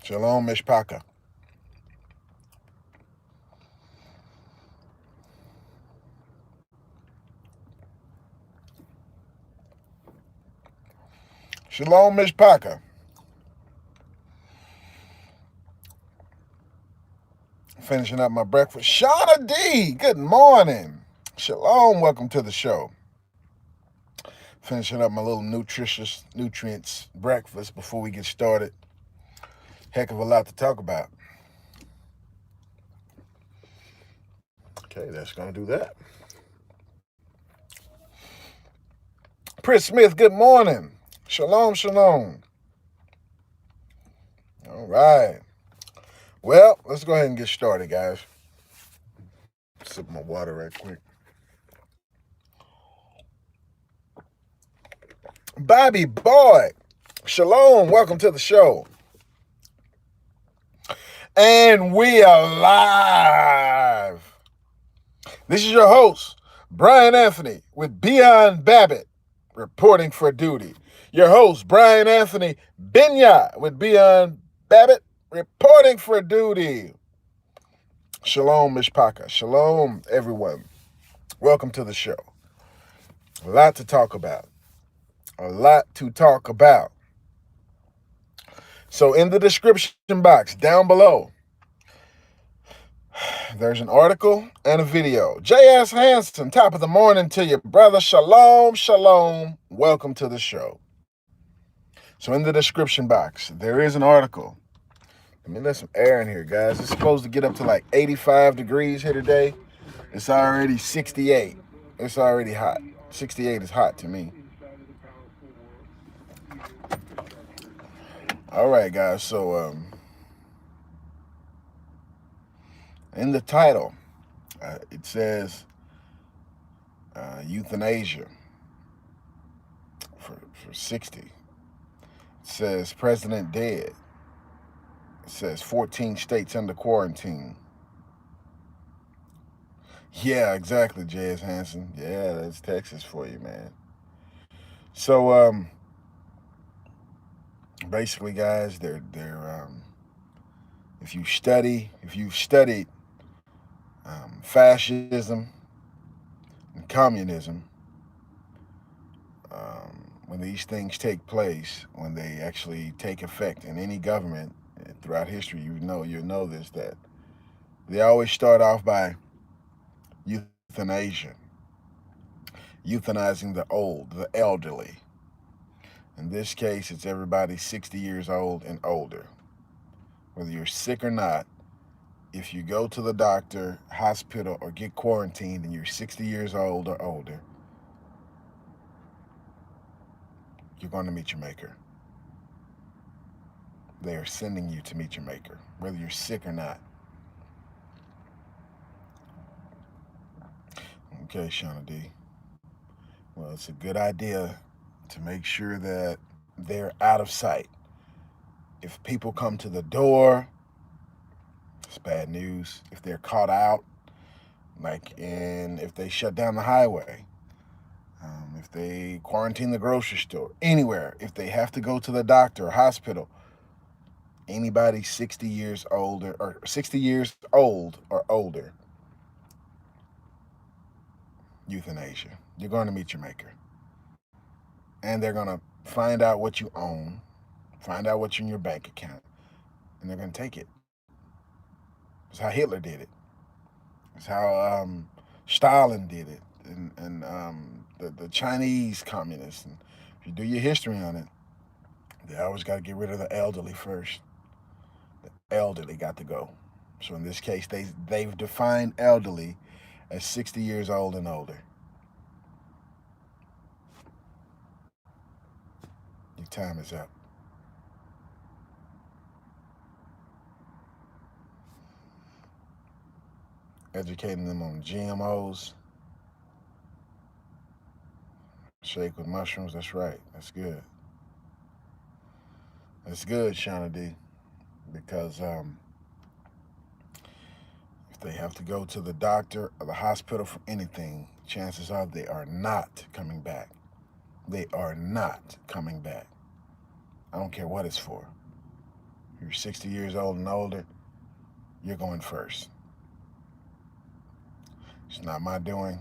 Shalom, Mishpaka. Shalom, Mishpaka. Finishing up my breakfast. Shauna D, good morning. Shalom, welcome to the show. Finishing up my little nutrients breakfast before we get started. Heck of a lot to talk about. Okay, that's going to do that. Pris Smith, good morning. Shalom, shalom. All right. Well, let's go ahead and get started, guys. Sip my water right quick. Bobby Boy, shalom, welcome to the show. And we are live. This is your host, Brian Anthony, with Beyond Babbitt, reporting for duty. Your host, Brian Anthony Binya, with Beyond Babbitt, reporting for duty. Shalom, Mishpaka. Shalom, everyone. Welcome to the show. A lot to talk about. So in the description box down below, there's an article and a video. J.S. Hanson, top of the morning to you, brother. Shalom, shalom. Welcome to the show. So in the description box, there is an article. Let me let some air in here, guys. It's supposed to get up to like 85 degrees here today. It's already 68. It's already hot. 68 is hot to me. All right, guys. So in the title, it says euthanasia for 60. It says president dead. It says 14 states under quarantine. Yeah, exactly, J.S. Hanson. Yeah, that's Texas for you, man. So basically, guys, they're if you've studied fascism and communism, when these things take place, when they actually take effect in any government throughout history, you'll know this, that they always start off by euthanasia, euthanizing the old, the elderly. In this case, it's everybody 60 years old and older. Whether you're sick or not, if you go to the doctor, hospital, or get quarantined and you're 60 years old or older, you're going to meet your maker. They are sending you to meet your maker, whether you're sick or not. Okay, Shauna D. Well, it's a good idea to make sure that they're out of sight. If people come to the door, it's bad news. If they're caught out, if they shut down the highway, if they quarantine the grocery store, anywhere, if they have to go to the doctor or hospital, anybody 60 years old or older, euthanasia. You're going to meet your maker. And they're going to find out what you own, find out what's in your bank account, and they're going to take it. It's how Hitler did it. It's how Stalin did it, and the Chinese communists. And if you do your history on it, they always got to get rid of the elderly first. The elderly got to go. So in this case, they've defined elderly as 60 years old and older. Your time is up. Educating them on GMOs. Shake with mushrooms, that's right. That's good. That's good, Shauna D. Because if they have to go to the doctor or the hospital for anything, chances are they are not coming back. They are not coming back. I don't care what it's for. You're 60 years old and older, you're going first. It's not my doing.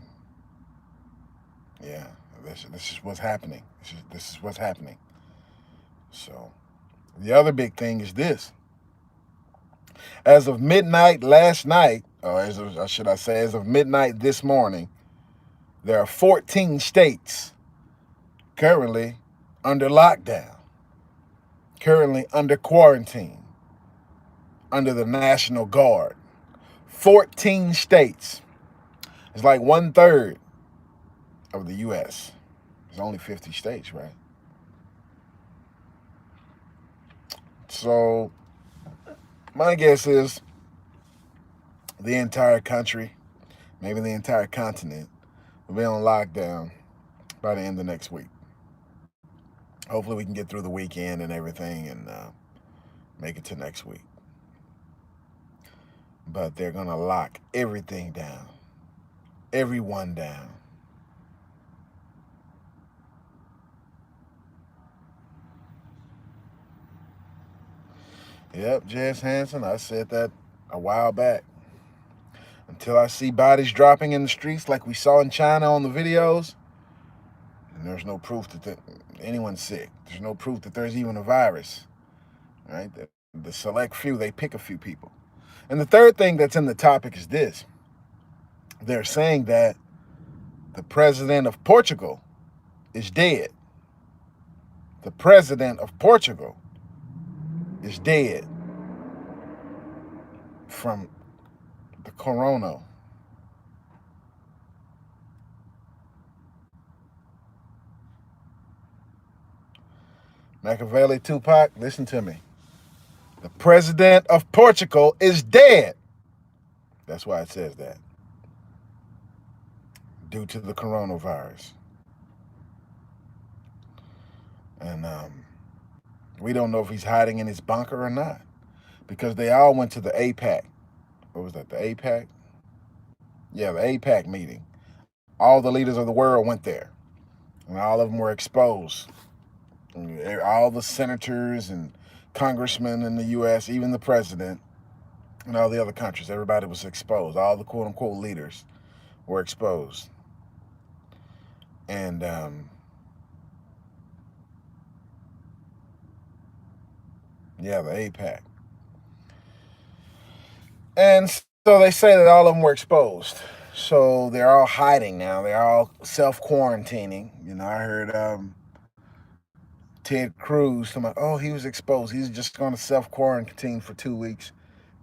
Yeah, this is what's happening. This is what's happening. So, the other big thing is this. As of midnight last night, or should I say, as of midnight this morning, there are 14 states currently under lockdown, currently under quarantine, under the National Guard. 14 states. It's like 1/3 of the U.S. There's only 50 states, right? So my guess is the entire country, maybe the entire continent, will be on lockdown by the end of next week. Hopefully we can get through the weekend and everything and make it to next week. But they're going to lock everything down, everyone down. Yep, Jess Hansen, I said that a while back. Until I see bodies dropping in the streets like we saw in China on the videos, and there's no proof that anyone's sick. There's no proof that there's even a virus, right? The select few, they pick a few people. And the third thing that's in the topic is this. They're saying that the president of Portugal is dead. The president of Portugal is dead from the corona. Machiavelli, Tupac, listen to me. The president of Portugal is dead. That's why it says that. Due to the coronavirus. And we don't know if he's hiding in his bunker or not. Because they all went to the APAC. What was that, the APAC? Yeah, the APAC meeting. All the leaders of the world went there. And all of them were exposed. All the senators and congressmen in the U.S., even the president, and all the other countries, everybody was exposed. All the quote-unquote leaders were exposed. And yeah, the APAC. And so they say that all of them were exposed. So they're all hiding now. They're all self-quarantining. You know, I heard Ted Cruz talking about, oh, he was exposed. He's just going to self-quarantine for 2 weeks.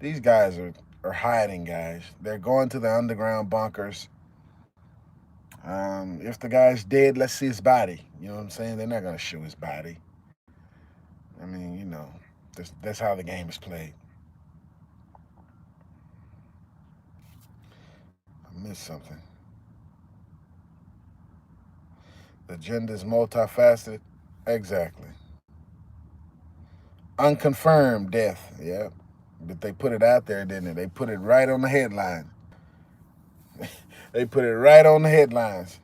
These guys are hiding, guys. They're going to the underground bunkers. If the guy's dead, let's see his body. You know what I'm saying? They're not going to show his body. I mean, you know, that's how the game is played. I missed something. The agenda is multifaceted. Exactly. Unconfirmed death. Yeah. But they put it out there, didn't they? They put it right on the headline. They put it right on the headlines.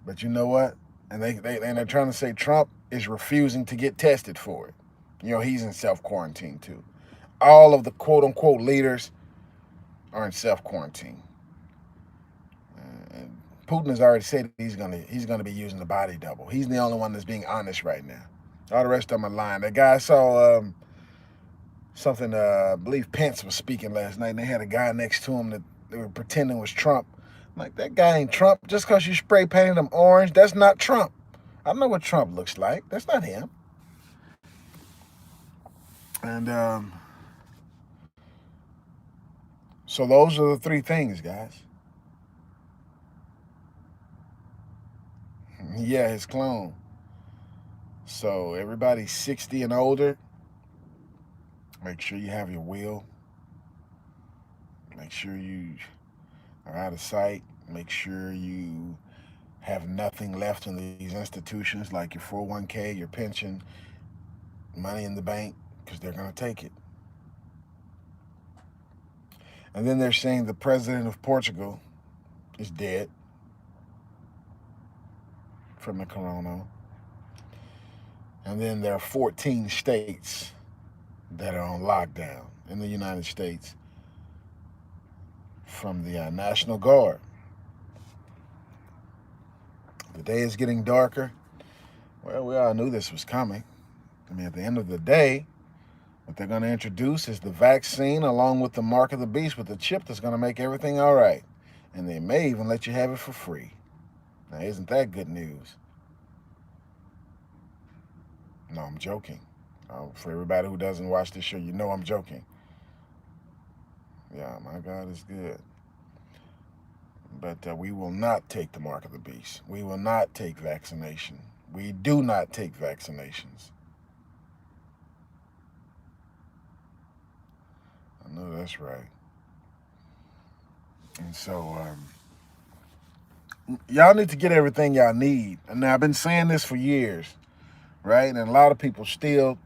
But you know what? And they're trying to say Trump is refusing to get tested for it. You know, he's in self-quarantine too. All of the quote-unquote leaders are in self-quarantine. And Putin has already said he's gonna be using the body double. He's the only one that's being honest right now. All the rest of them are lying. That guy saw something. I believe Pence was speaking last night, and they had a guy next to him that they were pretending was Trump. I'm like, that guy ain't Trump. Just because you spray painted him orange, that's not Trump. I know what Trump looks like. That's not him. And so those are the three things, guys. Yeah, his clone. So everybody 60 and older, make sure you have your will. Make sure you are out of sight. Make sure you have nothing left in these institutions like your 401k, your pension, money in the bank, because they're going to take it. And then they're saying the president of Portugal is dead from the corona. And then there are 14 states that are on lockdown in the United States from the National Guard. The day is getting darker. Well, we all knew this was coming. I mean, at the end of the day, what they're going to introduce is the vaccine along with the mark of the beast with the chip that's going to make everything all right. And they may even let you have it for free. Now, isn't that good news? No, I'm joking. For everybody who doesn't watch this show, you know I'm joking. Yeah, my God is good. But we will not take the mark of the beast. We will not take vaccination. We do not take vaccinations. I know that's right. And so, y'all need to get everything y'all need. And now, I've been saying this for years, right? And a lot of people still,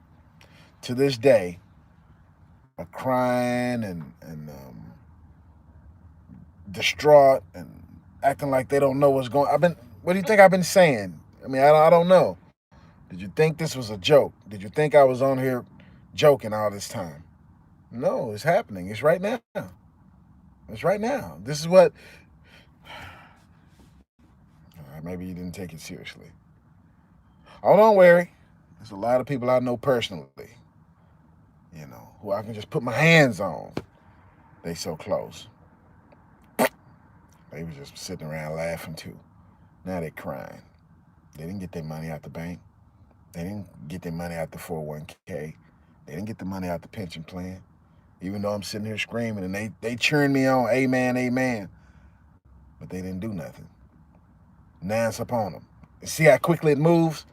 to this day, are crying and distraught and acting like they don't know what's going on. What do you think I've been saying? I mean, I don't know. Did you think this was a joke? Did you think I was on here joking all this time? No, it's happening. It's right now. It's right now. This is what... maybe you didn't take it seriously. Oh, don't worry. There's a lot of people I know personally, who I can just put my hands on. They so close. They were just sitting around laughing too. Now they're crying. They didn't get their money out the bank. They didn't get their money out the 401k. They didn't get the money out the pension plan. Even though I'm sitting here screaming and they cheering me on, amen, amen. But they didn't do nothing. Now it's upon them. You see how quickly it moves?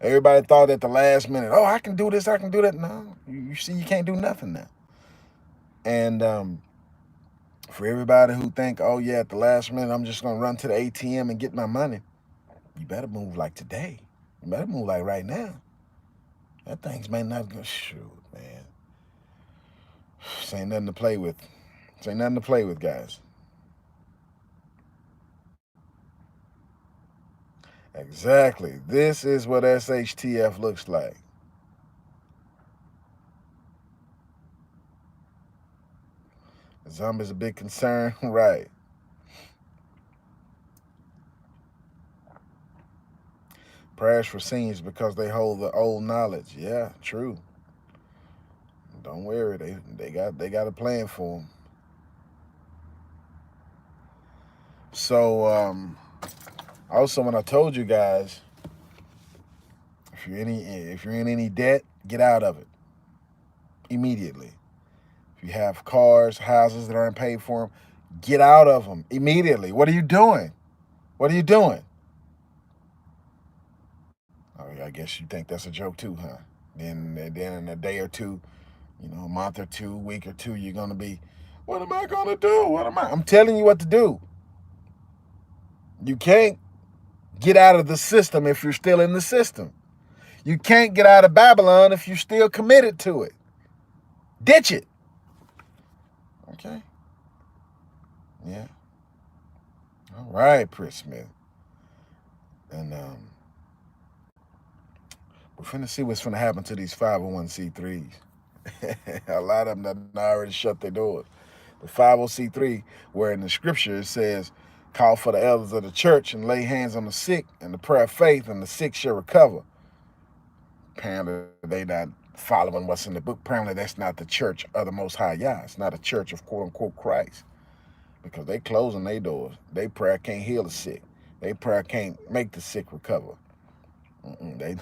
Everybody thought at the last minute, oh, I can do this, I can do that. No, you see you can't do nothing now. And for everybody who think, oh, yeah, at the last minute, I'm just going to run to the ATM and get my money, you better move like today. You better move like right now. That thing's may not go, shoot, man. This ain't nothing to play with. This ain't nothing to play with, guys. Exactly. This is what SHTF looks like. Zombies a big concern, right? Prayers for seniors because they hold the old knowledge. Yeah, true. Don't worry, they got a plan for them. So also, when I told you guys, if you're in any debt, get out of it immediately. If you have cars, houses that aren't paid for them, get out of them immediately. What are you doing? What are you doing? Oh, I guess you think that's a joke too, huh? Then in a day or two, a month or two, week or two, you're gonna be, what am I gonna do? I'm telling you what to do. You can't get out of the system if you're still in the system. You can't get out of Babylon if you're still committed to it. Ditch it. Okay. Yeah. All right, Chris Smith. And we're finna see what's finna happen to these 501c3s. A lot of them that already shut their doors. The 501c3, where in the scripture it says, call for the elders of the church and lay hands on the sick and the prayer of faith and the sick shall recover. Apparently they not following what's in the book. Apparently that's not the church of the Most High Yah. It's not a church of quote unquote Christ, because they closing their doors. They prayer can't heal the sick. They prayer can't make the sick recover.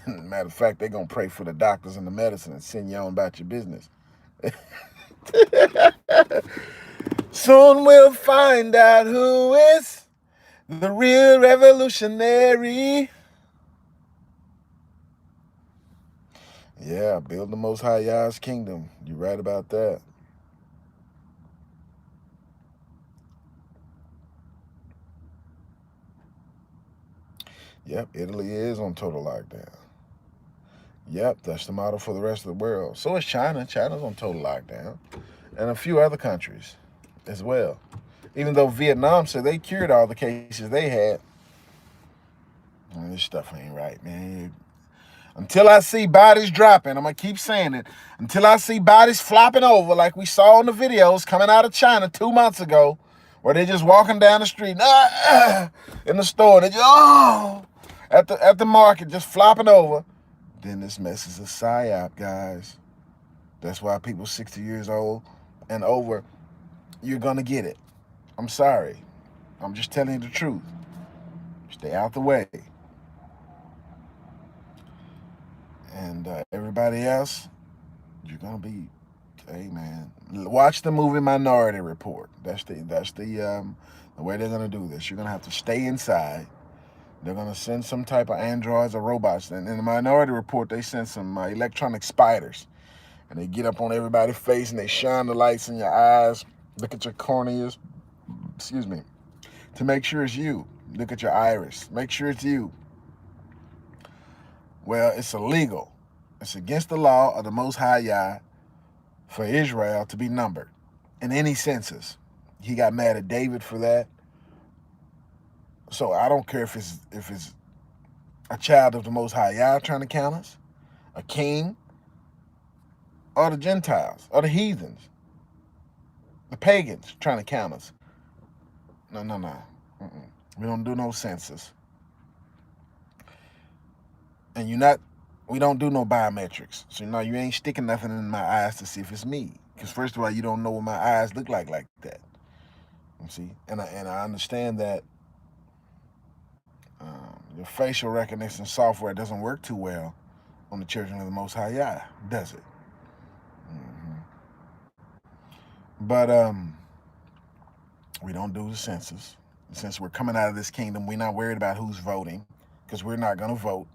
Matter of fact, they're gonna pray for the doctors and the medicine and send you on about your business. Soon we'll find out who is the real revolutionary. Yeah, build the Most High Yah's kingdom. You're right about that. Yep, Italy is on total lockdown. Yep, that's the model for the rest of the world. So is China. China's on total lockdown. And a few other countries as well. Even though Vietnam said they cured all the cases they had. Man, this stuff ain't right, man. Until I see bodies dropping, I'm going to keep saying it. Until I see bodies flopping over like we saw in the videos coming out of China 2 months ago, where they're just walking down the street in the store. They just, at the market, just flopping over. Then this mess is a psyop, guys. That's why people 60 years old and over, you're going to get it. I'm sorry. I'm just telling you the truth. Stay out the way. And everybody else, you're gonna be, hey man, watch the movie Minority Report. That's the way they're gonna do this. You're gonna have to stay inside. They're gonna send some type of androids or robots. And in the Minority Report, they send some electronic spiders, and they get up on everybody's face and they shine the lights in your eyes. Look at your corneas. Excuse me. To make sure it's you. Look at your iris. Make sure it's you. Well, it's illegal. It's against the law of the Most High Yah for Israel to be numbered in any census. He got mad at David for that. So I don't care if it's a child of the Most High Yah trying to count us, a king, or the Gentiles, or the heathens, the pagans trying to count us. No. We don't do no census. And we don't do no biometrics. So you ain't sticking nothing in my eyes to see if it's me. Because first of all, you don't know what my eyes look like that. You see? And I understand that the facial recognition software doesn't work too well on the children of the Most High Yah, does it? But we don't do the census. Since we're coming out of this kingdom, we're not worried about who's voting, because we're not going to vote.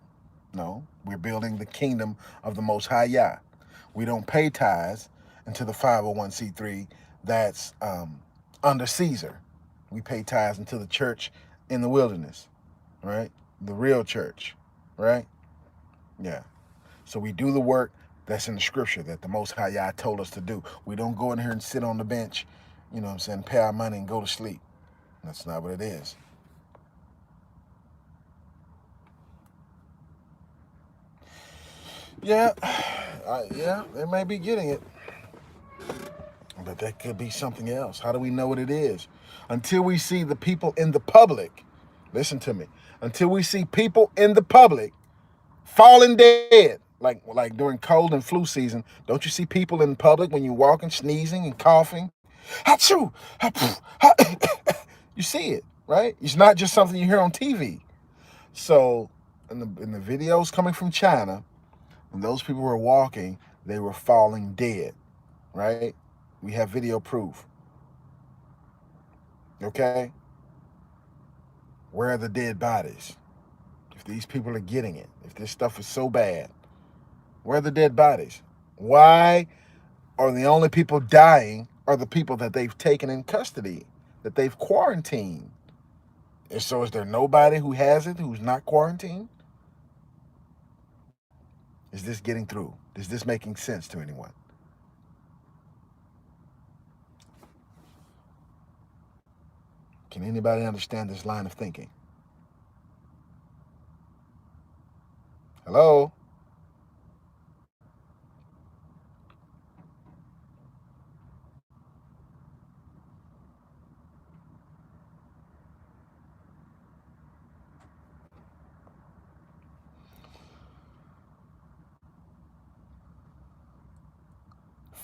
No, we're building the kingdom of the Most High Yah. We don't pay tithes into the 501c3 that's under Caesar. We pay tithes into the church in the wilderness, right? The real church, right? Yeah. So we do the work that's in the scripture that the Most High Yah told us to do. We don't go in here and sit on the bench, pay our money and go to sleep. That's not what it is. Yeah, they may be getting it, but that could be something else. How do we know what it is? Until we see the people in the public, listen to me, until we see people in the public falling dead, like during cold and flu season, don't you see people in public when you're walking, sneezing and coughing? Achoo! You see it, right? It's not just something you hear on TV. So in the videos coming from China, when those people were walking, they were falling dead, right? We have video proof. Okay? Where are the dead bodies? If these people are getting it, if this stuff is so bad, where are the dead bodies? Why are the only people dying are the people that they've taken in custody, that they've quarantined? And so is there nobody who has it who's not quarantined? Is this getting through? Is this making sense to anyone? Can anybody understand this line of thinking? Hello?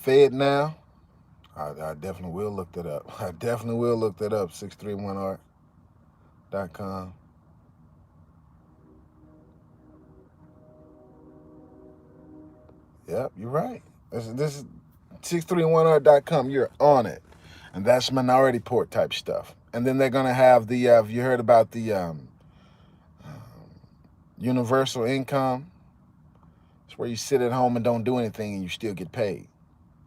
Fed now? I definitely will look that up. I definitely will look that up. 631art.com. Yep, you're right. This is 631art.com. You're on it. And that's minority report type stuff. And then they're going to have the, have you heard about the universal income? It's where you sit at home and don't do anything and you still get paid.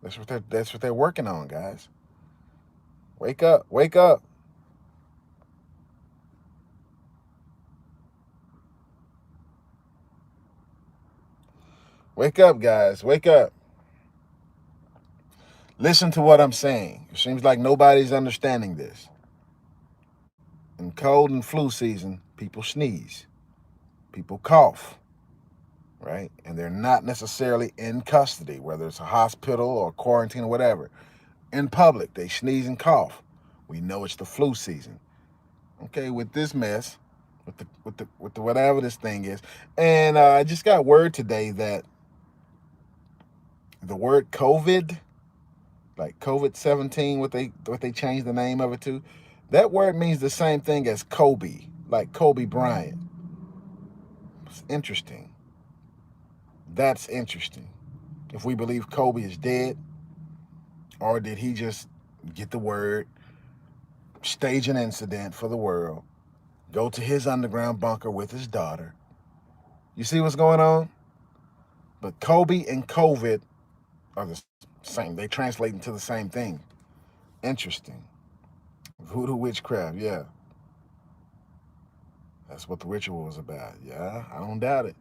That's what they're working on, guys. Wake up, wake up. Wake up, guys. Wake up. Listen to what I'm saying. It seems like nobody's understanding this. In cold and flu season, people sneeze, people cough, right? And they're not necessarily in custody, whether it's a hospital or quarantine or whatever. In public, they sneeze and cough. We know it's the flu season. Okay, with this mess, with the whatever this thing is, and I just got word today that the word COVID, like COVID-19, what they changed the name of it to, that word means the same thing as Kobe, like Kobe Bryant. It's interesting. That's interesting. If we believe Kobe is dead, or did he just get the word, stage an incident for the world, go to his underground bunker with his daughter? You see what's going on? But Kobe and COVID are the same. They translate into the same thing. Interesting. Voodoo witchcraft, yeah. That's what the ritual was about. Yeah, I don't doubt it.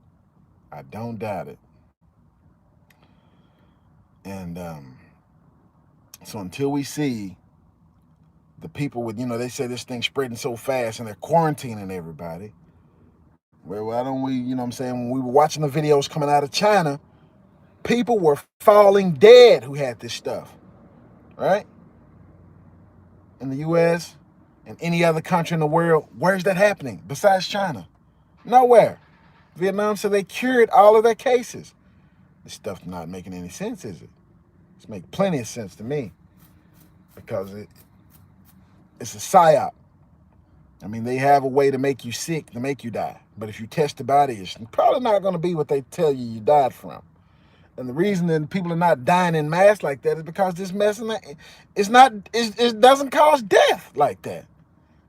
I don't doubt it. And so until we see the people with, they say this thing's spreading so fast and they're quarantining everybody. Well, why don't we, what I'm saying, when we were watching the videos coming out of China, people were falling dead who had this stuff, right? In the U.S. and any other country in the world, where's that happening besides China? Nowhere. Vietnam said they cured all of their cases. This stuff's not making any sense, is it? It's making plenty of sense to me because it's a psyop. I mean, they have a way to make you sick, to make you die. But if you test the body, it's probably not going to be what they tell you died from. And the reason that people are not dying in mass like that is because this mess it doesn't cause death like that.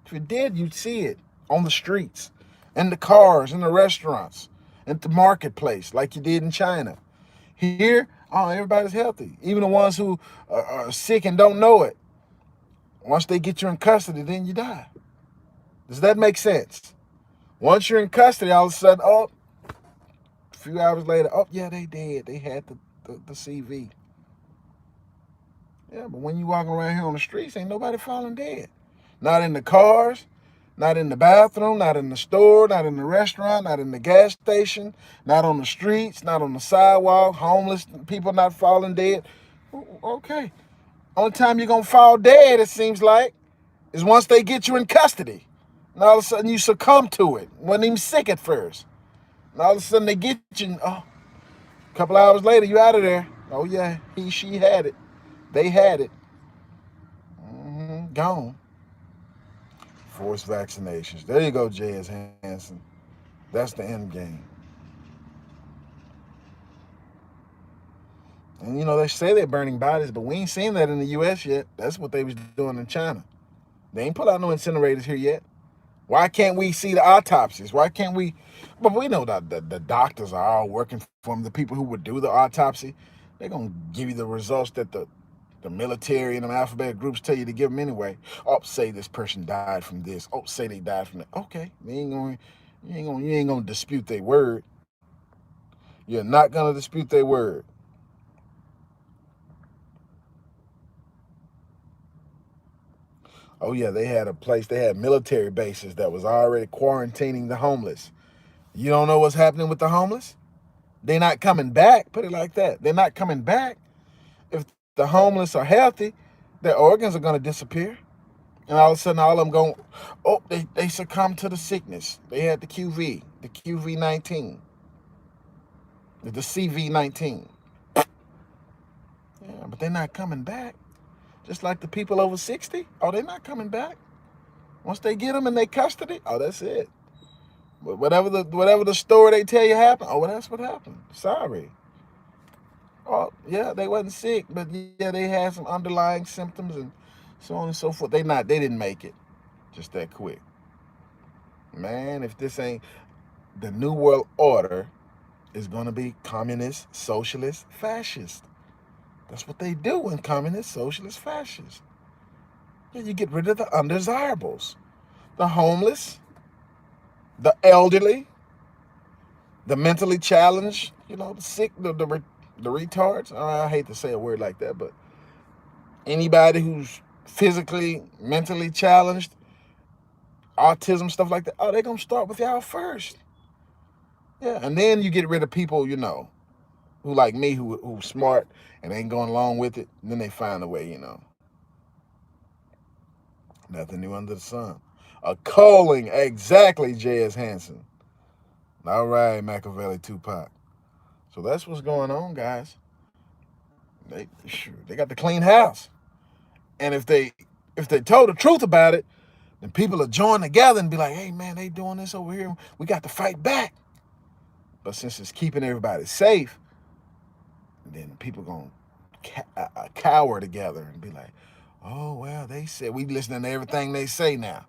If it did, you'd see it on the streets, in the cars, in the restaurants, in the marketplace, like you did in China. Here, everybody's healthy. Even the ones who are sick and don't know it. Once they get you in custody, then you die. Does that make sense? Once you're in custody, all of a sudden, a few hours later, yeah, they did. They had the CV. Yeah, but when you walking around here on the streets, ain't nobody falling dead. Not in the cars, not in the bathroom, not in the store, not in the restaurant, not in the gas station, not on the streets, not on the sidewalk, homeless people not falling dead. Okay. Only time you're going to fall dead, it seems like, is once they get you in custody. And all of a sudden you succumb to it. Wasn't even sick at first. And all of a sudden they get you, a couple hours later, you out of there. Oh yeah, she had it. They had it. Gone. Forced vaccinations. There you go, J.S. Hansen. That's the end game. And they say they're burning bodies, but we ain't seen that in the U.S. yet. That's what they was doing in China. They ain't put out no incinerators here yet. Why can't we see the autopsies? Why can't we? But we know that the doctors are all working for them. The people who would do the autopsy, they're going to give you the results that the military and the alphabet groups tell you to give them anyway. Say this person died from this. Say they died from that. Okay, you ain't gonna dispute their word. You're not gonna dispute their word. Oh yeah, they had a place. They had military bases that was already quarantining the homeless. You don't know what's happening with the homeless? They're not coming back. Put it like that. They're not coming back. If the homeless are healthy, their organs are going to disappear. And all of a sudden, all of them going, they succumb to the sickness. They had the QV-19, the CV-19. Yeah, but they're not coming back. Just like the people over 60, they're not coming back. Once they get them in their custody, that's it. But whatever the story they tell you happened, that's what happened. Sorry. Yeah, they wasn't sick, but yeah, they had some underlying symptoms and so on and so forth. They didn't make it just that quick. Man, if this ain't the New World Order, is going to be communist, socialist, fascist. That's what they do in communist, socialist, fascist. Yeah, you get rid of the undesirables, the homeless, the elderly, the mentally challenged, the sick, the retards. I hate to say a word like that, but anybody who's physically, mentally challenged, autism, stuff like that. Oh, they're going to start with y'all first. Yeah, and then you get rid of people, who like me, who smart and ain't going along with it. And then they find a way, Nothing new under the sun. A calling, exactly, J.S. Hansen. All right, Machiavelli Tupac. So that's what's going on, guys. They got the clean house. And if they told the truth about it, then people will join together and be like, hey man, they doing this over here. We got to fight back. But since it's keeping everybody safe, then people gonna cower together and be like, oh well, they said we listening to everything they say now.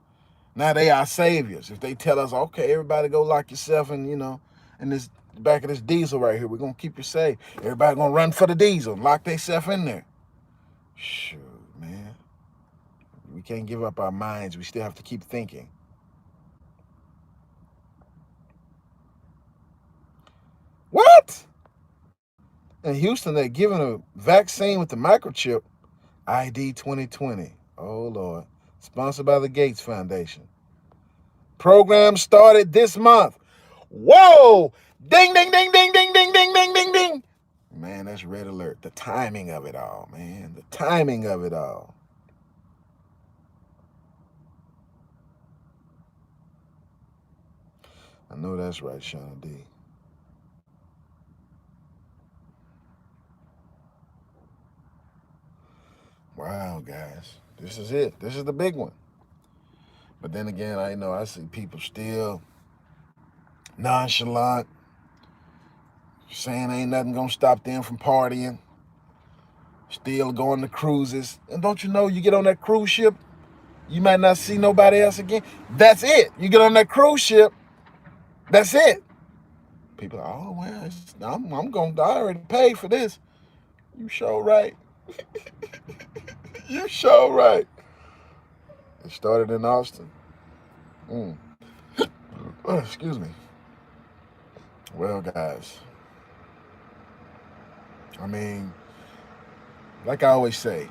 Now they are saviors. If they tell us, okay, everybody go lock yourself in this back of this diesel right here, we're gonna keep you safe. Everybody gonna run for the diesel, lock themselves in there. Shoot, man. We can't give up our minds. We still have to keep thinking. What? In Houston, they're giving a vaccine with the microchip, ID 2020. Oh, Lord. Sponsored by the Gates Foundation. Program started this month. Whoa! Ding, ding, ding, ding, ding, ding, ding, ding, ding, ding. Man, that's red alert. The timing of it all, man. The timing of it all. I know that's right, Shauna D. Wow, guys. This is it. This is the big one. But then again, I see people still nonchalant, saying ain't nothing gonna stop them from partying, still going to cruises. And don't you know, you get on that cruise ship, you might not see nobody else again. That's it. You get on that cruise ship, that's it. People are, oh well, I already paid for this. You sure right. You sure right. It started in Austin. Oh, excuse me. Well, guys, I mean, like I always say,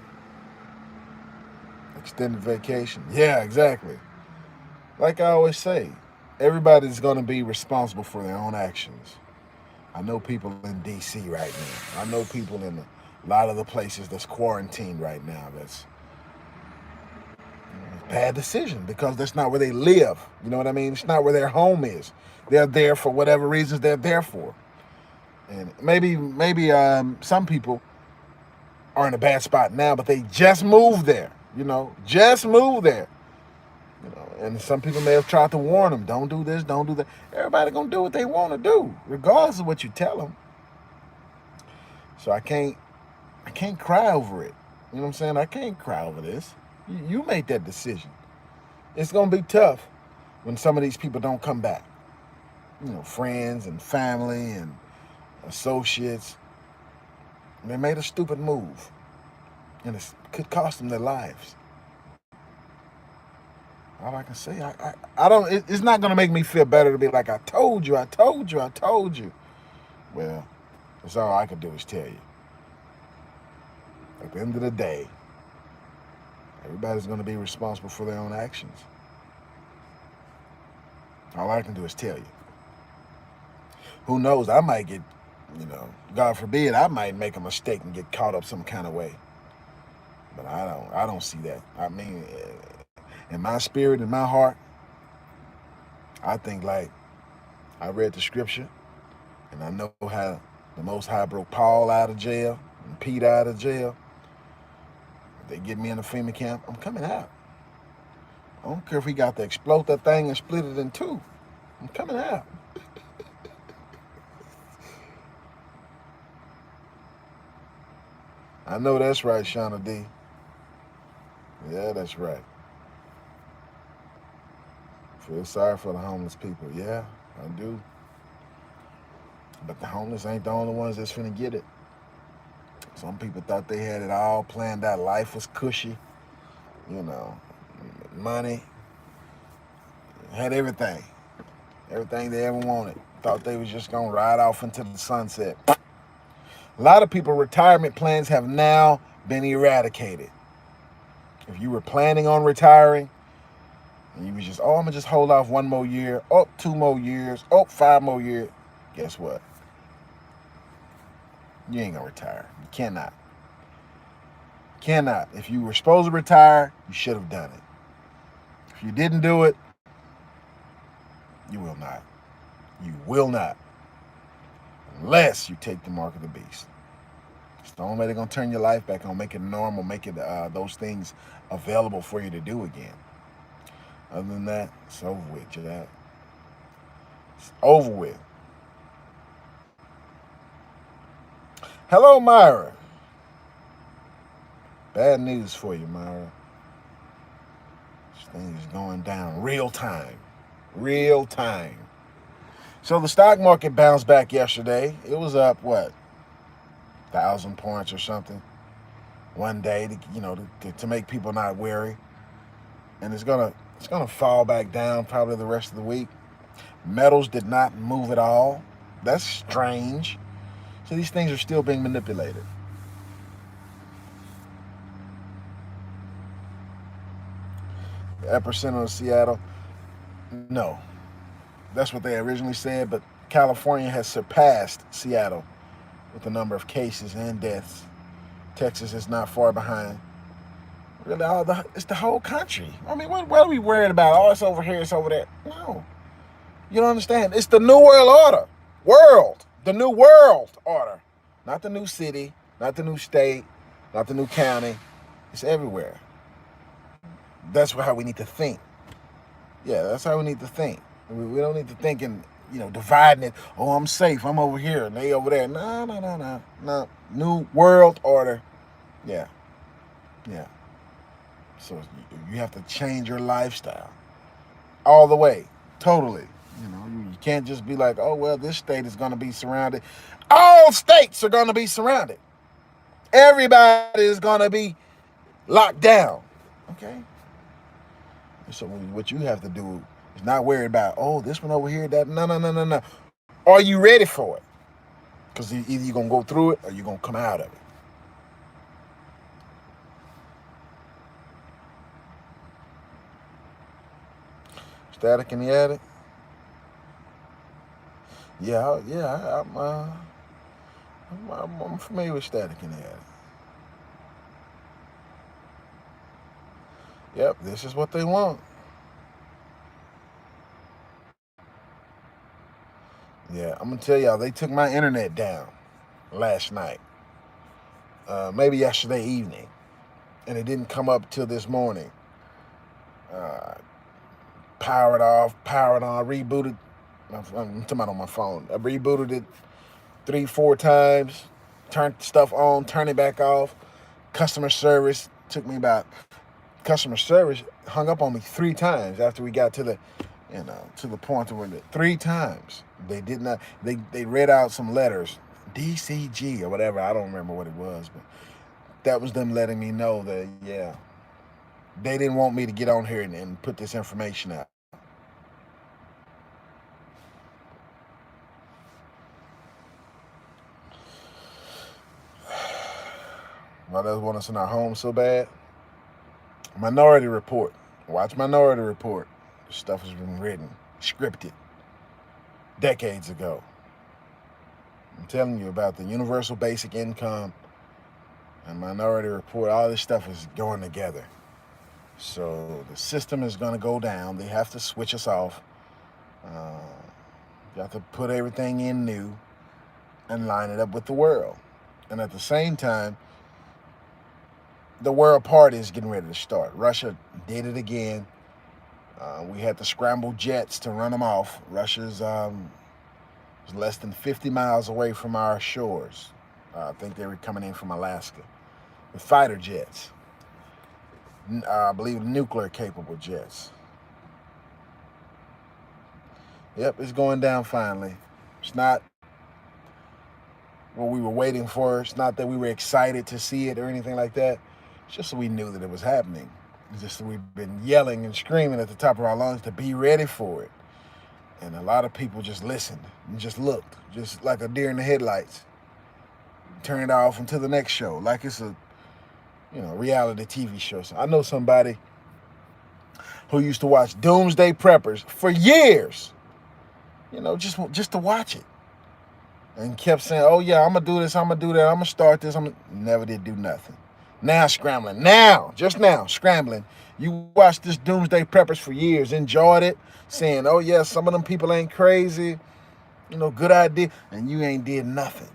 extended vacation. Yeah, exactly. Like I always say, everybody's going to be responsible for their own actions. I know people in D.C. right now. I know people in a lot of the places that's quarantined right now. That's a bad decision because that's not where they live. You know what I mean? It's not where their home is. They're there for whatever reasons they're there for. And maybe some people are in a bad spot now, but they just moved there. Just moved there. And some people may have tried to warn them, don't do this, don't do that. Everybody gonna do what they want to do, regardless of what you tell them. So I can't cry over it. You know what I'm saying? I can't cry over this. You made that decision. It's gonna be tough when some of these people don't come back. Friends and family and associates. They made a stupid move, and it could cost them their lives. All I can say, I don't. It's not gonna make me feel better to be like, I told you, I told you, I told you. Well, that's all I can do is tell you. At the end of the day, everybody's gonna be responsible for their own actions. All I can do is tell you. Who knows? I might get, God forbid, I might make a mistake and get caught up some kind of way. But I don't see that. I mean, in my spirit, in my heart, I think like I read the scripture, and I know how the Most High broke Paul out of jail and Peter out of jail. If they get me in a FEMA camp, I'm coming out. I don't care if we got to explode that thing and split it in two. I'm coming out. I know that's right, Shauna D. Yeah, that's right. Feel sorry for the homeless people. Yeah, I do. But the homeless ain't the only ones that's finna get it. Some people thought they had it all planned out. Life was cushy. Money. Had everything. Everything they ever wanted. Thought they was just gonna ride off into the sunset. A lot of people's retirement plans have now been eradicated. If you were planning on retiring, And you was just, oh, I'm going to just hold off 1 more year. Oh, 2 more years. Oh, 5 more years. Guess what? You ain't going to retire. You cannot. Cannot. If you were supposed to retire, you should have done it. If you didn't do it, you will not. You will not. Unless you take the mark of the beast. It's the only way they're going to turn your life back on, make it normal, make it those things available for you to do again. Other than that, it's over with, Jad. It's over with. Hello, Myra. Bad news for you, Myra. This thing is going down real time. Real time. So the stock market bounced back yesterday. It was up, what, 1,000 points or something one day to make people not wary. And it's gonna fall back down probably the rest of the week. Metals did not move at all. That's strange. So these things are still being manipulated. The epicenter of Seattle, no. That's what they originally said, but California has surpassed Seattle with the number of cases and deaths. Texas is not far behind. Really, it's the whole country. I mean, what are we worried about? Oh, it's over here, it's over there. No. You don't understand. It's the New World Order. The New World Order. Not the new city, not the new state, not the new county. It's everywhere. That's how we need to think. Yeah, that's how we need to think. We don't need to think in, dividing it. Oh, I'm safe. I'm over here and they over there. No. New World Order. Yeah. So you have to change your lifestyle all the way, totally. You can't just be like, oh, well, this state is going to be surrounded. All states are going to be surrounded. Everybody is going to be locked down. Okay? So what you have to do is not worry about, oh, this one over here, that. No. Are you ready for it? Because either you're going to go through it or you're going to come out of it. Static in the attic? Yeah, I'm familiar with static in the attic. Yep, this is what they want. Yeah, I'm gonna tell y'all, they took my internet down last night, maybe yesterday evening, and it didn't come up till this morning. Power it off, power it on, rebooted. I'm talking about on my phone. I rebooted it 3-4 times, turned stuff on, turned it back off. Customer service hung up on me 3 times after we got to the point where 3 times they did not. They read out some letters, DCG or whatever. I don't remember what it was, but that was them letting me know that they didn't want me to get on here and put this information out. Why they want us in our home so bad? Minority Report. Watch Minority Report. This stuff has been written, scripted, decades ago. I'm telling you about the universal basic income and Minority Report. All this stuff is going together. So the system is going to go down. They have to switch us off. You have to put everything in new and line it up with the world. And at the same time, the world party is getting ready to start. Russia did it again. We had to scramble jets to run them off. Russia's less than 50 miles away from our shores. I think they were coming in from Alaska with fighter jets. I believe nuclear-capable jets. Yep, it's going down finally. It's not what we were waiting for. It's not that we were excited to see it or anything like that. It's just that we knew that it was happening. It's just that we've been yelling and screaming at the top of our lungs to be ready for it. And a lot of people just listened and just looked, just like a deer in the headlights. Turn it off until the next show, like it's a reality TV show. So I know somebody who used to watch Doomsday Preppers for years, you know, just to watch it. And kept saying, oh yeah, I'm going to do this, I'm going to do that, I'm going to start this. Never did do nothing. Now scrambling. Just now, scrambling. You watched this Doomsday Preppers for years, enjoyed it, saying, oh yeah, some of them people ain't crazy, you know, good idea, and you ain't did nothing.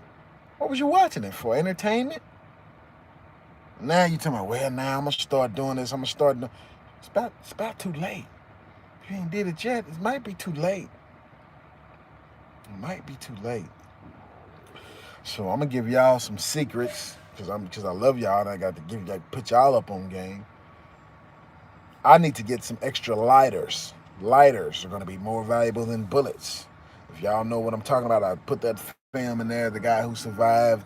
What was you watching it for? Entertainment? Now you talking about, well, now I'm going to start doing this, I'm going to start doing... It's about too late. If you ain't did it yet, it might be too late. It might be too late. So I'm gonna give y'all some secrets because I love y'all and I got to put y'all up on game. I need to get some extra lighters. Lighters are gonna be more valuable than bullets. If y'all know what I'm talking about, I put that film in there. The guy who survived,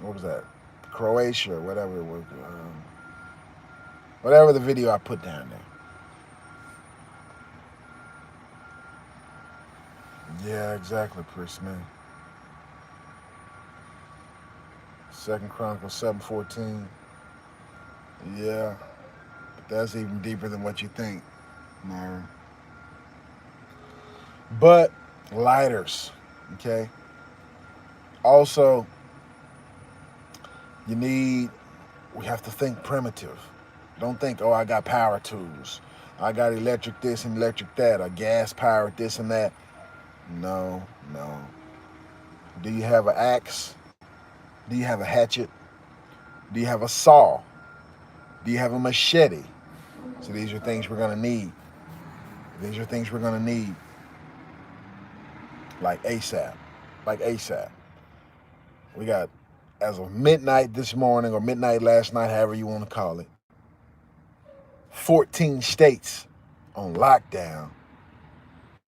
what was that? Croatia or whatever it was. Whatever the video I put down there. Yeah, exactly, Chris, man. 2 Chronicles 7:14. Yeah, but that's even deeper than what you think, Myron. But lighters, okay? Also, we have to think primitive. Don't think, oh, I got power tools. I got electric this and electric that, or gas powered this and that. No. Do you have an axe? Do you have a hatchet? Do you have a saw? Do you have a machete? So these are things we're gonna need. Like ASAP. We got, as of midnight this morning or midnight last night, however you want to call it, 14 states on lockdown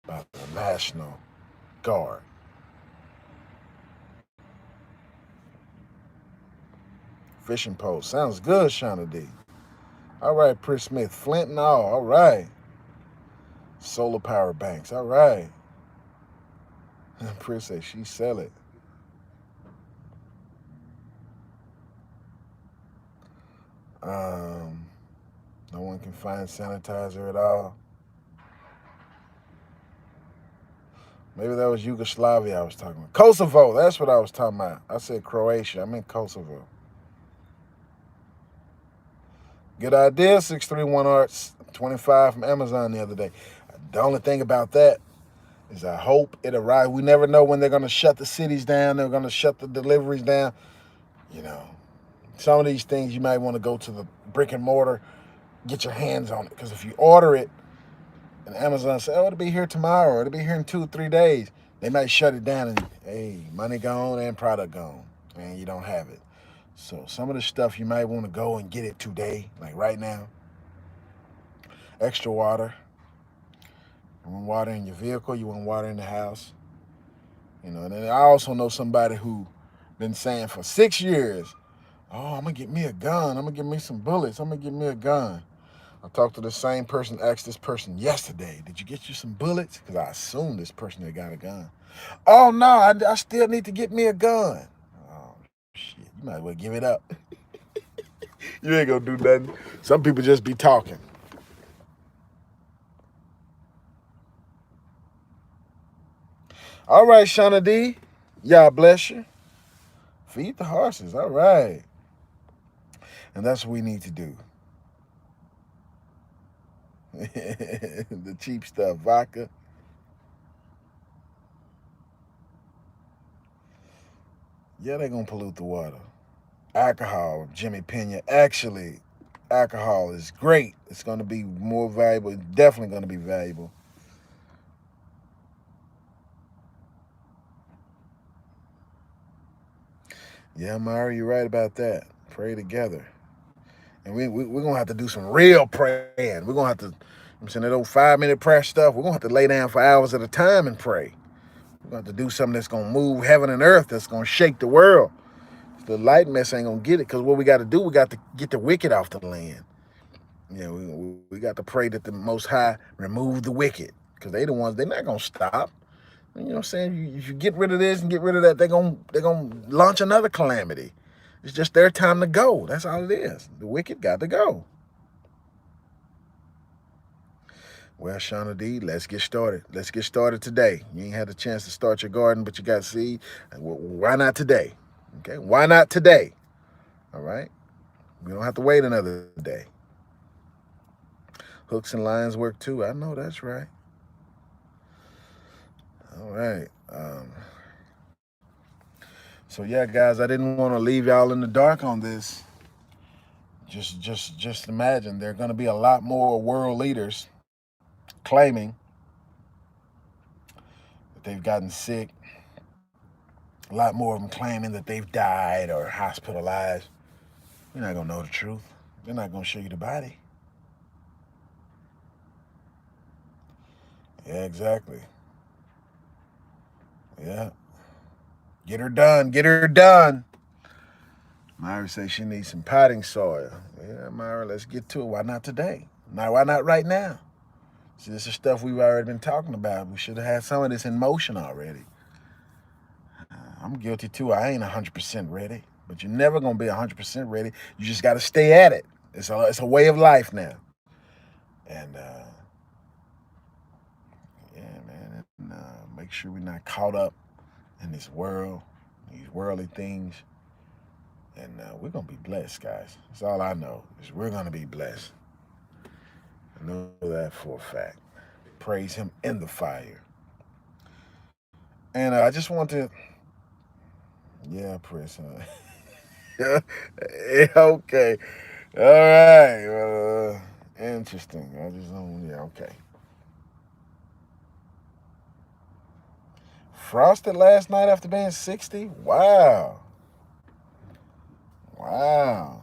by the National Guard. Fishing post. Sounds good, Shauna D. All right, Chris Smith. Flint and all right. Solar power banks. All right. Chris says she sell it. No one can find sanitizer at all. Maybe that was Yugoslavia I was talking about. Kosovo, that's what I was talking about. I said Croatia. I meant Kosovo. Good idea, 631 Arts, 25 from Amazon the other day. The only thing about that is I hope it arrives. We never know when they're going to shut the cities down. They're going to shut the deliveries down. You know, some of these things you might want to go to the brick and mortar, get your hands on it. Because if you order it and Amazon says, oh, it'll be here tomorrow, or it'll be here in 2 or 3 days, they might shut it down and, hey, money gone and product gone, and you don't have it. So some of the stuff you might want to go and get it today, like right now. Extra water. You want water in your vehicle, you want water in the house. You know, and then I also know somebody who been saying for 6 years, oh, I'm going to get me a gun. I'm going to get me some bullets. I'm going to get me a gun. I talked to the same person, asked this person yesterday, did you get you some bullets? Because I assumed this person had got a gun. Oh, no, I still need to get me a gun. Oh, shit, you might as well give it up. You ain't going to do nothing. Some people just be talking. All right, Shauna D. y'all bless you. Feed the horses. All right. And that's what we need to do. The cheap stuff, vodka. Yeah, they're going to pollute the water. Alcohol, Jimmy Pena. Actually, alcohol is great. It's going to be more valuable. It's definitely going to be valuable. Yeah, Mari, you're right about that. Pray together. And we're going to have to do some real praying. We're going to have to, I'm saying that old 5-minute prayer stuff, we're going to have to lay down for hours at a time and pray. We're going to have to do something that's going to move heaven and earth, that's going to shake the world. The light mess ain't going to get it, because what we got to do, we got to get the wicked off the land. Yeah, we got to pray that the Most High remove the wicked, because they're not going to stop. You know what I'm saying? If you get rid of this and get rid of that, they're gonna launch another calamity. It's just their time to go. That's all it is. The wicked got to go. Well, Shauna D, let's get started. Let's get started today. You ain't had a chance to start your garden, but you got seed. Why not today? Okay, why not today? All right, we don't have to wait another day. Hooks and lines work too. I know that's right. All right. So yeah, guys, I didn't want to leave y'all in the dark on this. Just imagine there are going to be a lot more world leaders claiming that they've gotten sick. A lot more of them claiming that they've died or hospitalized. You're not going to know the truth. They're not going to show you the body. Yeah, exactly. Yeah. Get her done. Get her done. Myra says she needs some potting soil. Yeah, Myra, let's get to it. Why not today? Now, why not right now? See, this is stuff we've already been talking about. We should have had some of this in motion already. I'm guilty too. I ain't 100% ready, but you're never gonna be 100% ready. You just got to stay at it. It's a way of life now. And yeah, man, and, make sure we're not caught up in this world, these worldly things. And we're gonna be blessed, guys. That's all I know is we're gonna be blessed. I know that for a fact. Praise Him in the fire. And I just want to, yeah, praise Him. Yeah, okay. All right. Well, interesting. I just don't. Yeah. Okay. Frosted last night after being 60. Wow. Wow.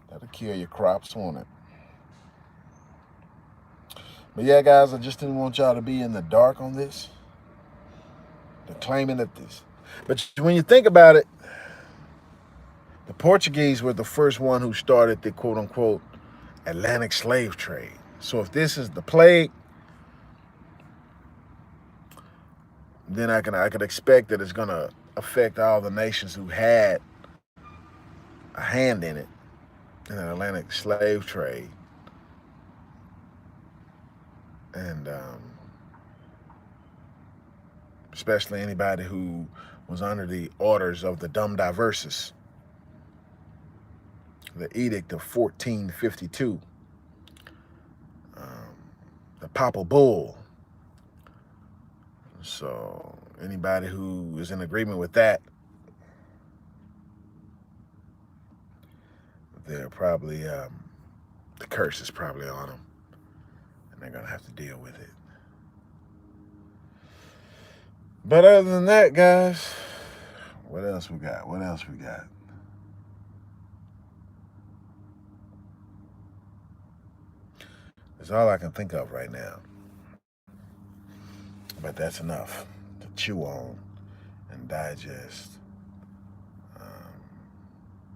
That'll kill your crops, won't it? But yeah, guys, I just didn't want y'all to be in the dark on this. They're claiming that this. But when you think about it, the Portuguese were the first one who started the quote unquote Atlantic slave trade. So if this is the plague, then I could expect that it's gonna affect all the nations who had a hand in it in the Atlantic slave trade, and especially anybody who was under the orders of the Dum Diversus, the Edict of 1452, um, the Papal Bull. So anybody who is in agreement with that, they're probably the curse is probably on them, and they're gonna have to deal with it. But other than that, guys, what else we got? What else we got? That's all I can think of right now. But that's enough to chew on and digest. Um,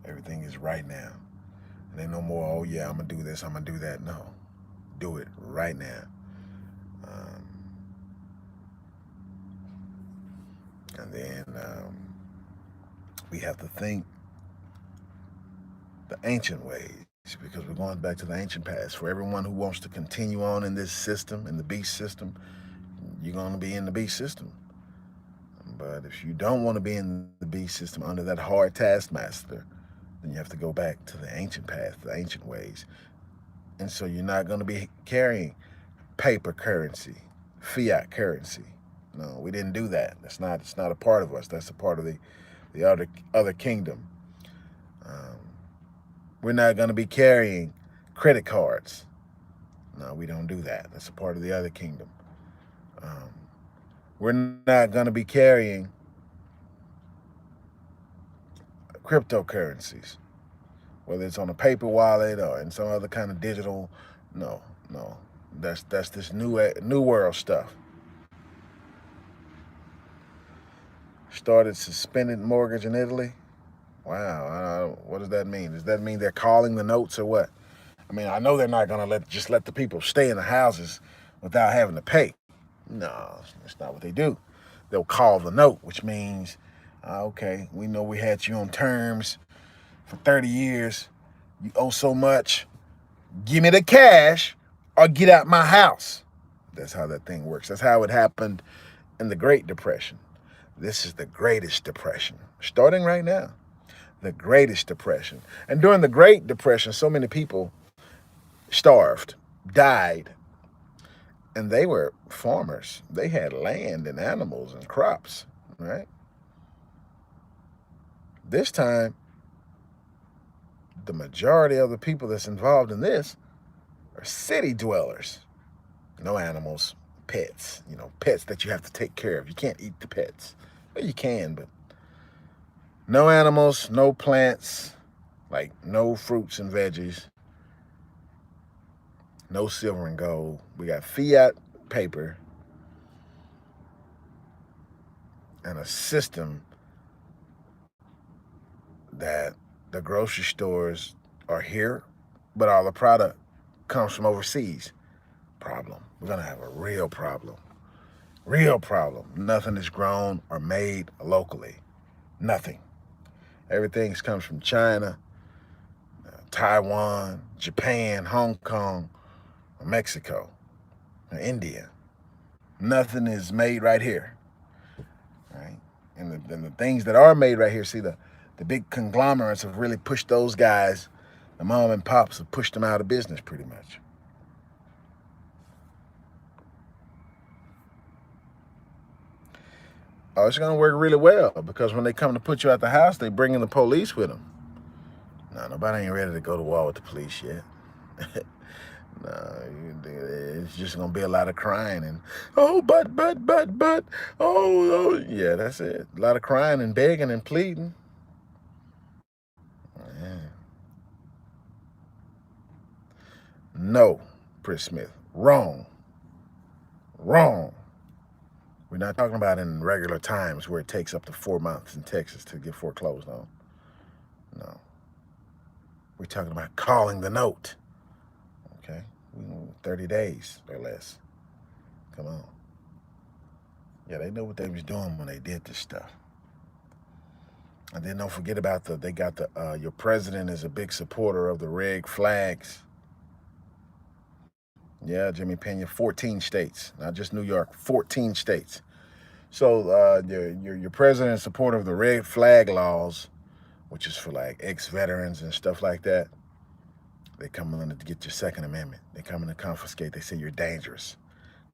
Everything is right now. And ain't no more, oh yeah, I'm going to do this, I'm going to do that. No. Do it right now. Um, and then we have to think the ancient ways, because we're going back to the ancient past. For everyone who wants to continue on in this system, in the beast system, you're going to be in the beast system. But if you don't want to be in the beast system under that hard taskmaster, then you have to go back to the ancient path, the ancient ways. And so you're not going to be carrying paper currency, fiat currency. No, we didn't do that. It's not a part of us. That's a part of the other kingdom. We're not going to be carrying credit cards. No, we don't do that. That's a part of the other kingdom. We're not going to be carrying cryptocurrencies, whether it's on a paper wallet or in some other kind of digital. No. That's this new world stuff. Started suspended mortgage in Italy. Wow, what does that mean? Does that mean they're calling the notes or what? I mean, I know they're not going to let the people stay in the houses without having to pay. No, that's not what they do. They'll call the note, which means, okay, we know we had you on terms for 30 years. You owe so much. Give me the cash, or get out my house. That's how that thing works. That's how it happened in the Great Depression. This is the greatest depression, starting right now. The greatest depression. And during the Great Depression, so many people starved, died, and they were farmers. They had land and animals and crops, right? This time, the majority of the people that's involved in this are city dwellers. No animals, pets, pets that you have to take care of. You can't eat the pets. Well, you can, but no animals, no plants, like no fruits and veggies, no silver and gold. We got fiat paper and a system that the grocery stores are here, but all the product comes from overseas. Problem. We're going to have a real problem. Real problem. Nothing is grown or made locally. Nothing. Everything comes from China, Taiwan, Japan, Hong Kong, Mexico, India. Nothing is made right here. Right? And the things that are made right here, see, the big conglomerates have really pushed those guys, the mom and pops have pushed them out of business pretty much. Oh, it's going to work really well because when they come to put you at the house, they bring in the police with them. No, nobody ain't ready to go to war with the police yet. No, it's just going to be a lot of crying and, but, yeah, that's it. A lot of crying and begging and pleading. Yeah. No, Chris Smith, wrong. We're not talking about in regular times where it takes up to 4 months in Texas to get foreclosed on. No. We're talking about calling the note. Okay? 30 days or less. Come on. Yeah, they know what they was doing when they did this stuff. And then don't forget about your president is a big supporter of the red flags. Yeah, Jimmy Pena, 14 states, not just New York, 14 states. So your president is supporter of the red flag laws, which is for like ex-veterans and stuff like that. They come in to get your Second Amendment. They come in to confiscate. They say you're dangerous.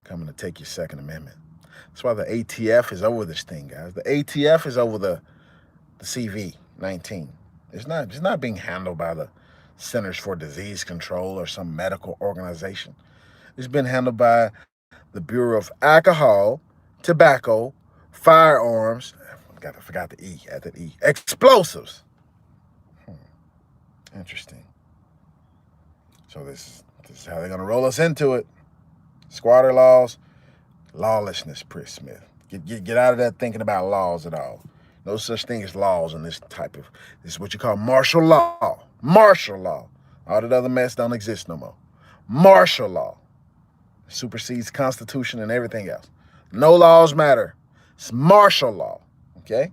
Coming to take your Second Amendment. That's why the ATF is over this thing, guys. The ATF is over the CV-19. It's not being handled by the Centers for Disease Control or some medical organization. It's been handled by the Bureau of Alcohol, Tobacco, Firearms. I forgot the E. At the E. Explosives. Interesting. So this is how they're going to roll us into it. Squatter laws, lawlessness, Chris Smith. Get out of that thinking about laws at all. No such thing as laws in this is what you call martial law. Martial law. All that other mess don't exist no more. Martial law. Supersedes Constitution and everything else. No laws matter. It's martial law. Okay?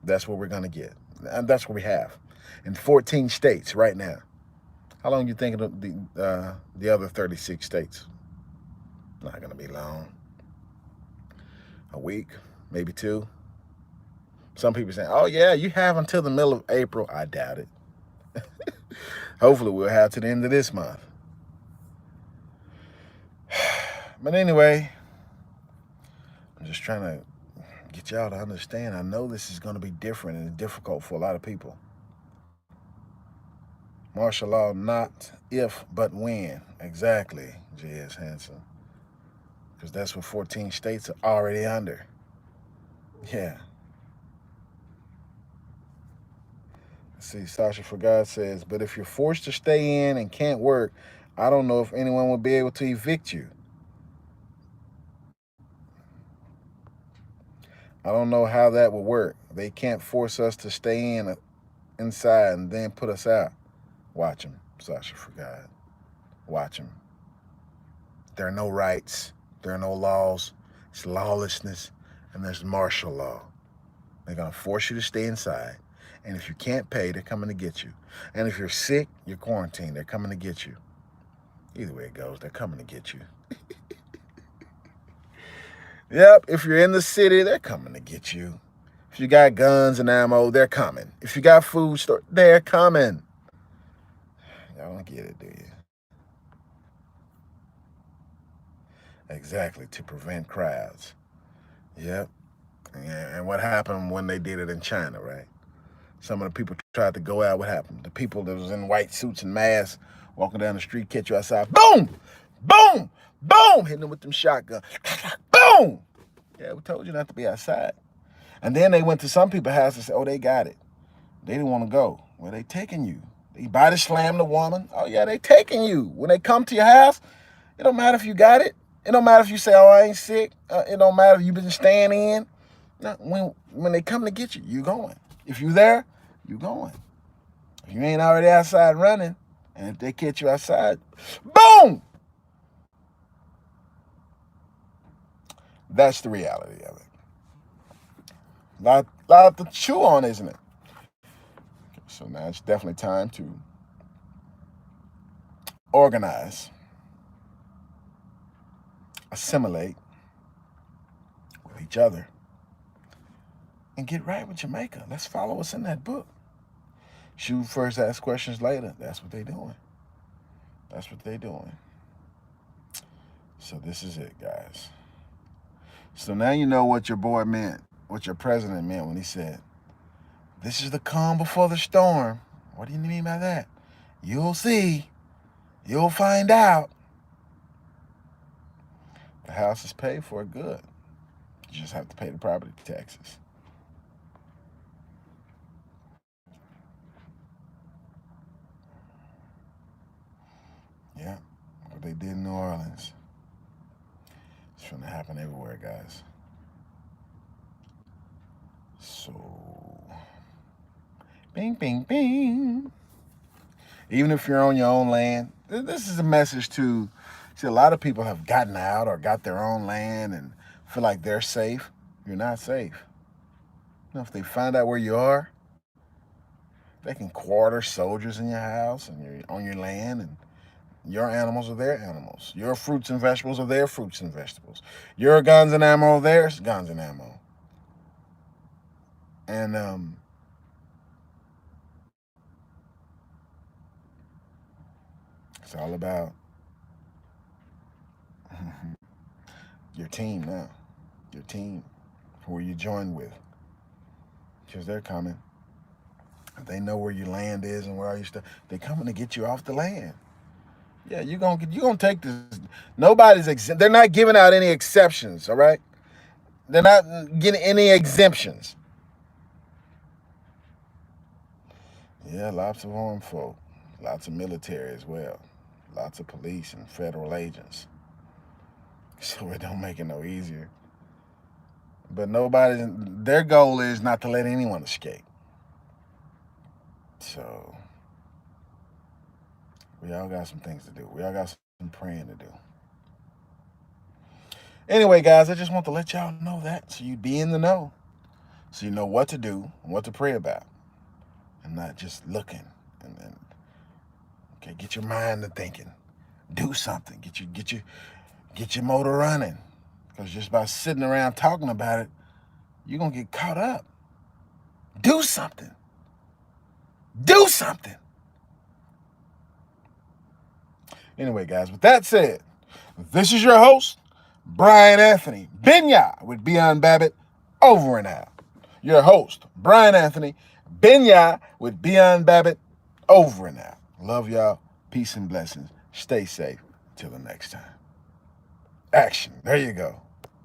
That's what we're going to get. And that's what we have in 14 states right now. How long you think of the other 36 states? Not going to be long. A week, maybe 2. Some people saying, oh, yeah, you have until the middle of April. I doubt it. Hopefully we'll have to the end of this month. But anyway, I'm just trying to get y'all to understand. I know this is going to be different and difficult for a lot of people. Martial law, not if, but when. Exactly, J.S. Hanson. Because that's what 14 states are already under. Yeah. See, Sasha For God says, but if you're forced to stay in and can't work, I don't know if anyone will be able to evict you. I don't know how that will work. They can't force us to stay inside and then put us out. Watch them, Sasha For God. Watch them. There are no rights. There are no laws. It's lawlessness, and there's martial law. They're going to force you to stay inside. And if you can't pay, they're coming to get you. And if you're sick, you're quarantined. They're coming to get you. Either way it goes, they're coming to get you. Yep, if you're in the city, they're coming to get you. If you got guns and ammo, they're coming. If you got food store, they're coming. Y'all don't get it, do you? Exactly, to prevent crowds. Yep. And what happened when they did it in China, right? Some of the people tried to go out. What happened? The people that was in white suits and masks walking down the street, catch you outside. Boom! Boom! Boom! Hitting them with them shotguns. Boom! Yeah, we told you not to be outside. And then they went to some people's house and said, oh, they got it. They didn't want to go. Well, they taking you. They body slam the woman. Oh, yeah, they taking you. When they come to your house, it don't matter if you got it. It don't matter if you say, oh, I ain't sick. It don't matter if you've been staying in. No, when they come to get you, you going. If you there, you going. If you ain't already outside running, and if they catch you outside, boom! That's the reality of it. Lot to chew on, isn't it? So now it's definitely time to organize, assimilate with each other, and get right with Jamaica. Let's follow what's in that book. Shoot first, ask questions later. That's what they're doing. That's what they're doing. So this is it, guys. So now you know what your boy meant, what your president meant when he said, this is the calm before the storm. What do you mean by that? You'll see. You'll find out. The house is paid for good. You just have to pay the property taxes. Yeah, what they did in New Orleans. It's going to happen everywhere, guys. So, bing, bing, bing. Even if you're on your own land, this is a message to, see, a lot of people have gotten out or got their own land and feel like they're safe. You're not safe. You know, if they find out where you are, they can quarter soldiers in your house and you're on your land, and your animals are their animals. Your fruits and vegetables are their fruits and vegetables. Your guns and ammo are theirs guns and ammo. And it's all about your team now. Your team, who you join with, because they're coming. If they know where your land is and where all your stuff, they're coming to get you off the land. Yeah, you're gonna take this. Nobody's exempt. They're not giving out any exceptions. All right, they're not getting any exemptions. Yeah, lots of armed folk, lots of military as well, lots of police and federal agents. So it don't make it no easier. But their goal is not to let anyone escape. So we all got some things to do. We all got some praying to do. Anyway, guys, I just want to let y'all know that, so you be in the know, so you know what to do and what to pray about, and not just looking. And okay, get your mind to thinking. Do something. Get your motor running, because just by sitting around talking about it, you're gonna get caught up. Do something. Do something. Anyway, guys, with that said, this is your host, Brian Anthony Benya with Beyond Babbitt, over and out. Your host, Brian Anthony Benya with Beyond Babbitt, over and out. Love y'all. Peace and blessings. Stay safe. Till the next time. Action. There you go.